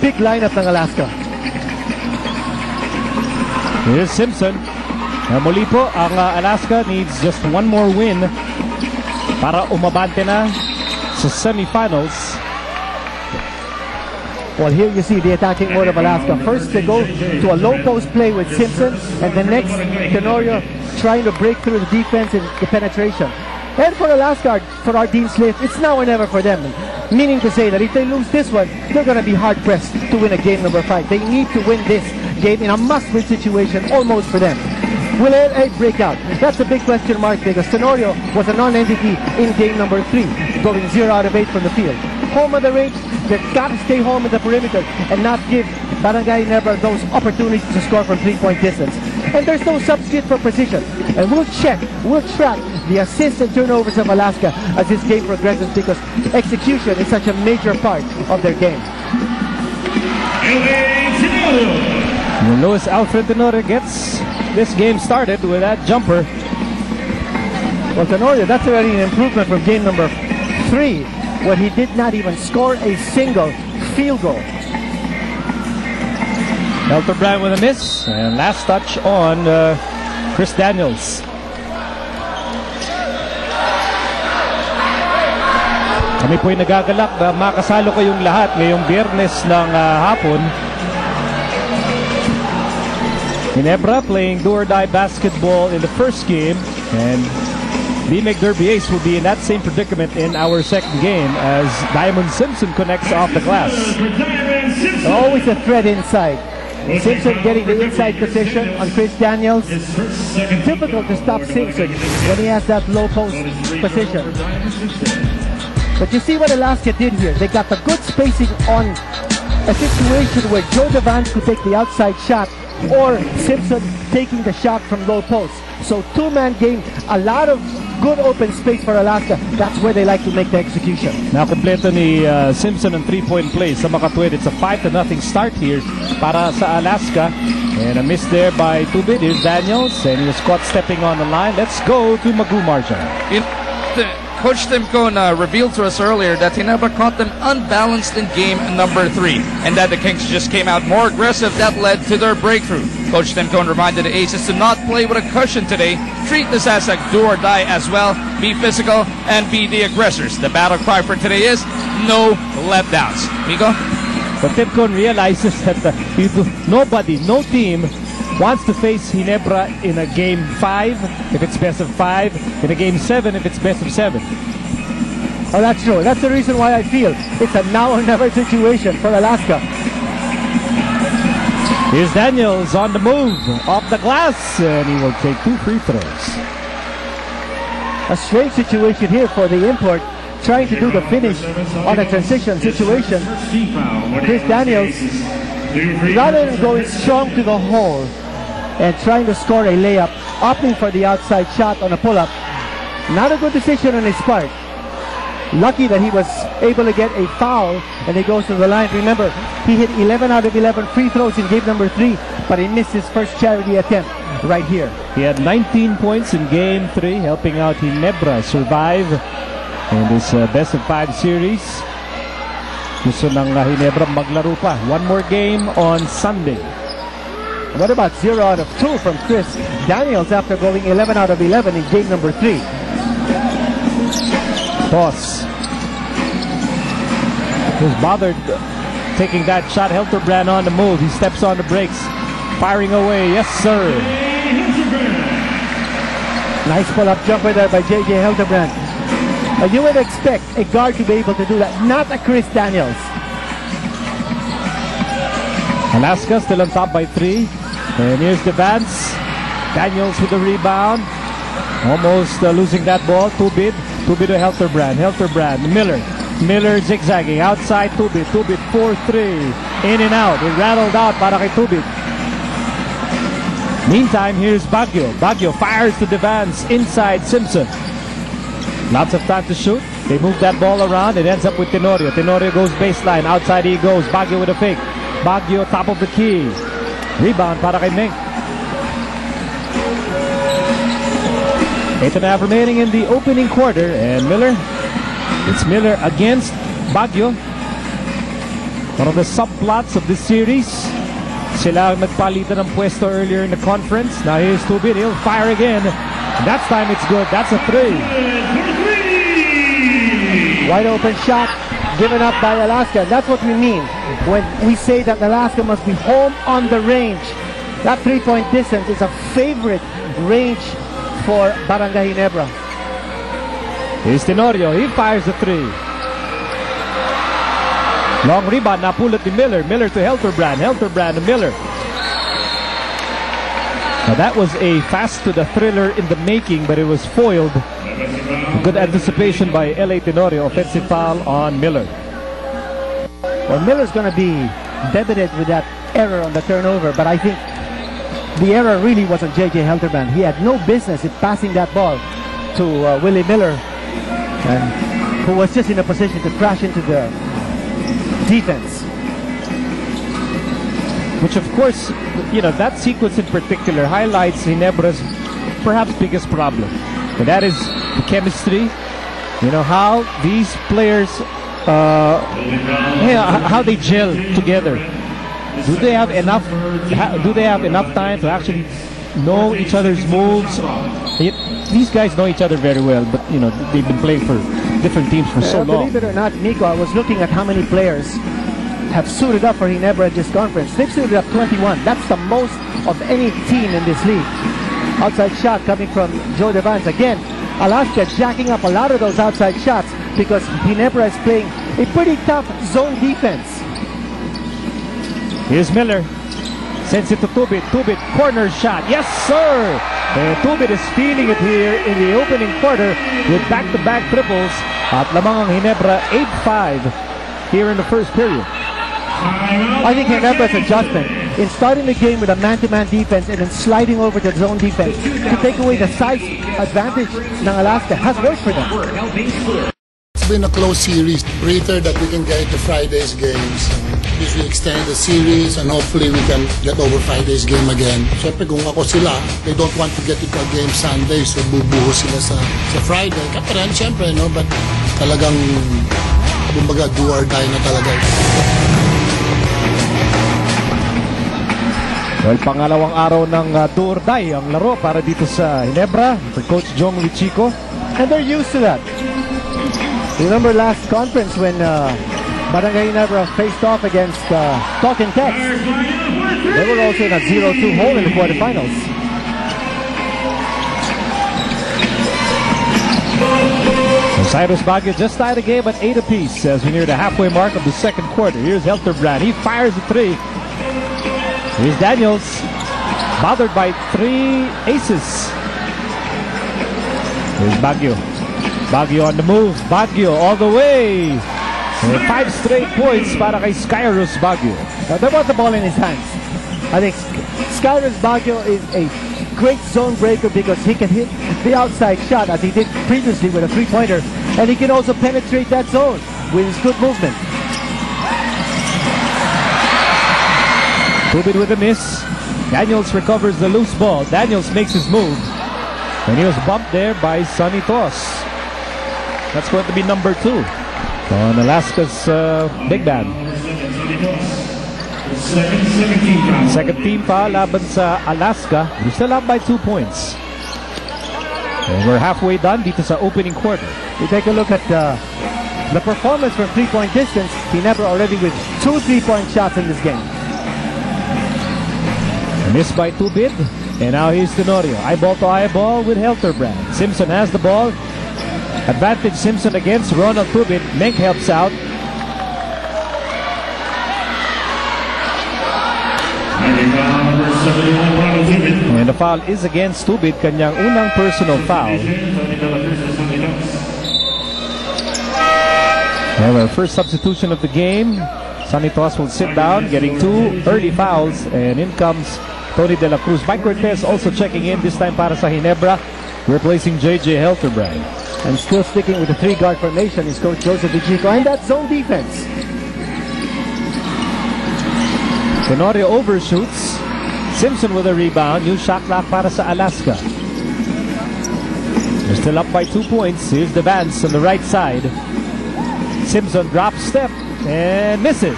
big lineup ng Alaska. Here's Simpson. Muli po, ang Alaska needs just one more win para umabante na sa semifinals. Well, here you see the attacking mode of Alaska. First, they go to a low post play with Simpson, and the next, Tenorio trying to break through the defense and the penetration. And for Alaska, for our Dean Smith, it's now or never for them. Meaning to say that if they lose this one, they're going to be hard-pressed to win a game number 5. They need to win this game in a must-win situation, almost for them. Will LA break out? That's a big question mark because Tenorio was a non-entity in game number 3, going 0 out of 8 from the field. Home of the range, they've got to stay home in the perimeter and not give Barangay Ginebra those opportunities to score from 3-point distance. And there's no substitute for precision. And we'll track the assists and turnovers of Alaska as this game progresses because execution is such a major part of their game. Luis Alfred Tenorio gets this game started with that jumper. Well, Tenorio, that's already an improvement from game number 3, where he did not even score a single field goal. Helterbrand with a miss, and last touch on Chris Daniels. Kami po'y nagagalak na makasalo kayong lahat ngayong Biyernes ng hapon. Ginebra playing do-or-die basketball in the first game, and BMEG Derby Ace will be in that same predicament in our second game as Diamond Simpson connects off the glass. Always a threat inside. Simpson getting the inside position on Chris Daniels. Difficult to stop Simpson when he has that low post position. But you see what Alaska did here. They got the good spacing on a situation where Joe Devance could take the outside shot or Simpson taking the shot from low post. So two-man game, a lot of good open space for Alaska. That's where they like to make the execution. Nakompleto ni Simpson ang 3-point play sa Makatwid. It's a 5-0 start here para sa Alaska. And a miss there by Tubid. Here's Daniels, and he was caught stepping on the line. Let's go to Magoo Marjan. Coach Timcon revealed to us earlier that he never caught them unbalanced in game number 3, and that the Kings just came out more aggressive. That led to their breakthrough. Coach Timcon reminded the Aces to not play with a cushion today. Treat this as a do or die as well. Be physical and be the aggressors. The battle cry for today is no letdowns. Miko? But Timcon realizes that no team wants to face Ginebra in a game 5 if it's best of 5, in a game 7 if it's best of 7. Oh, that's true. That's the reason why I feel it's a now or never situation for Alaska. Here's Daniels on the move, off the glass, and he will take 2 free throws. A strange situation here for the import, trying to do the finish on a transition situation. Chris Daniels, rather than going strong to the hole and trying to score a layup, opting for the outside shot on a pull-up. Not a good decision on his part. Lucky that he was able to get a foul, and he goes to the line. Remember, he hit 11 out of 11 free throws in game number 3, but he missed his first charity attempt right here. He had 19 points in game 3, helping out Ginebra survive in this best of 5 series. Gusto ng Ginebra maglaro pa. One more game on Sunday. What about 0 out of 2 from Chris Daniels after going 11 out of 11 in game number 3? Toss. Was bothered taking that shot. Helterbrand on the move. He steps on the brakes. Firing away. Yes, sir. Nice pull-up jumper there by J.J. Helterbrand. You would expect a guard to be able to do that, not a Chris Daniels. Alaska still on top by 3. And here's Devance. Daniels with the rebound. Almost losing that ball. Tubid to Helterbrand. Helterbrand. Miller zigzagging. Outside Tubid. Tubid 4-3. In and out. It rattled out para kay Tubid. Meantime, here's Baguio. Baguio fires to Devance. Inside Simpson. Lots of time to shoot. They move that ball around. It ends up with Tenorio. Tenorio goes baseline. Outside he goes. Baguio with a fake. Baguio top of the key. Rebound para kay Meng. 8.5 remaining in the opening quarter. And Miller. It's Miller against Baguio. One of the subplots of this series. Sila ang nagpalitan ng pwesto earlier in the conference. Now here's Tubit. He'll fire again. And that's time it's good. That's a 3. Wide open shot given up by Alaska. That's what we mean when we say that Alaska must be home on the range. That 3-point distance is a favorite range for Barangay Ginebra. Here's Tenorio. He fires the 3. Long rebound. Napulot ni Miller. Miller to Helterbrand. Helterbrand to Miller. Now that was a fast to the thriller in the making, but it was foiled. Good anticipation by L.A. Tenorio. Offensive foul on Miller. Well, Miller's going to be debited with that error on the turnover, but I think the error really was on J.J. Helterbrand. He had no business in passing that ball to Willie Miller, and who was just in a position to crash into the defense. Which, of course, you know, that sequence in particular highlights Ginebra's perhaps biggest problem. And that is the chemistry. You know, how these players, how they gel together. Do they have enough time to actually know each other's moves? These guys know each other very well, but, you know, they've been playing for different teams for so long. Believe it or not, Nico, I was looking at how many players have suited up for Ginebra in this conference. They've suited up 21. That's the most of any team in this league. Outside shot coming from Joe Devance. Again, Alaska jacking up a lot of those outside shots because Ginebra is playing a pretty tough zone defense. Here's Miller. Sends it to Tubit. Tubit, corner shot. Yes, sir! And Tubit is feeling it here in the opening quarter with back-to-back triples. At lamang ang Ginebra 8-5 here in the first period. I think Ginebra's adjustment in starting the game with a man-to-man defense and then sliding over to zone defense to take away the size advantage ng Alaska has worked for them. It's been a close series. Greater that we can get to Friday's games. This will extend the series and hopefully we can get over Friday's game again. Siyempre kung ako sila, they don't want to get into a game Sunday, so bubuho sila sa Friday. Kaparan siyempre, no? But talagang kumbaga do or die na talaga. Well, pangalawang araw ng do or die ang laro para dito sa Ginebra for Coach Jong Lichico. And they're used to that. Remember last conference when Barangay Ginebra faced off against Talk and Text. They were also in a 0-2 hole in the quarterfinals. Cyrus Baguio just tied the game at 8 apiece as we near the halfway mark of the second quarter. Here's Helterbrand. He fires a 3. Here's Daniels, bothered by 3 aces. Here's Baguio. Baguio on the move. Baguio all the way. And 5 straight points para kay Skyrus Baguio. That was the ball in his hands. I think Skyrus Baguio is a great zone breaker because he can hit the outside shot as he did previously with a 3-pointer. And he can also penetrate that zone with his good movement. Tubit with a miss. Daniels recovers the loose ball. Daniels makes his move. And he was bumped there by Sonny Toss. That's going to be number 2 on Alaska's big band. Second team foul laban sa Alaska. We still up by 2 points. And we're halfway done dito sa opening quarter. We take a look at the performance from 3-point distance. Ginebra already with 2 3-point shots in this game. Missed by Tubit. And now here's Tenorio. Eyeball to eyeball with Helterbrand. Simpson has the ball. Advantage Simpson against Ronald Tubit. Menk helps out. And the foul is against Tubit. Kanyang unang personal foul. And our first substitution of the game. Sonny Toss will sit down, getting 2 early fouls. And in comes Tony De La Cruz. Mike Cortez also checking in, this time para sa Ginebra, replacing J.J. Helterbrand. And still sticking with the 3-guard formation is Coach Joseph Lichico and that zone defense. Tenorio overshoots. Simpson with a rebound. New shot clock para sa Alaska. They're still up by 2 points. Here's the Vance on the right side. Simpson drops step and misses.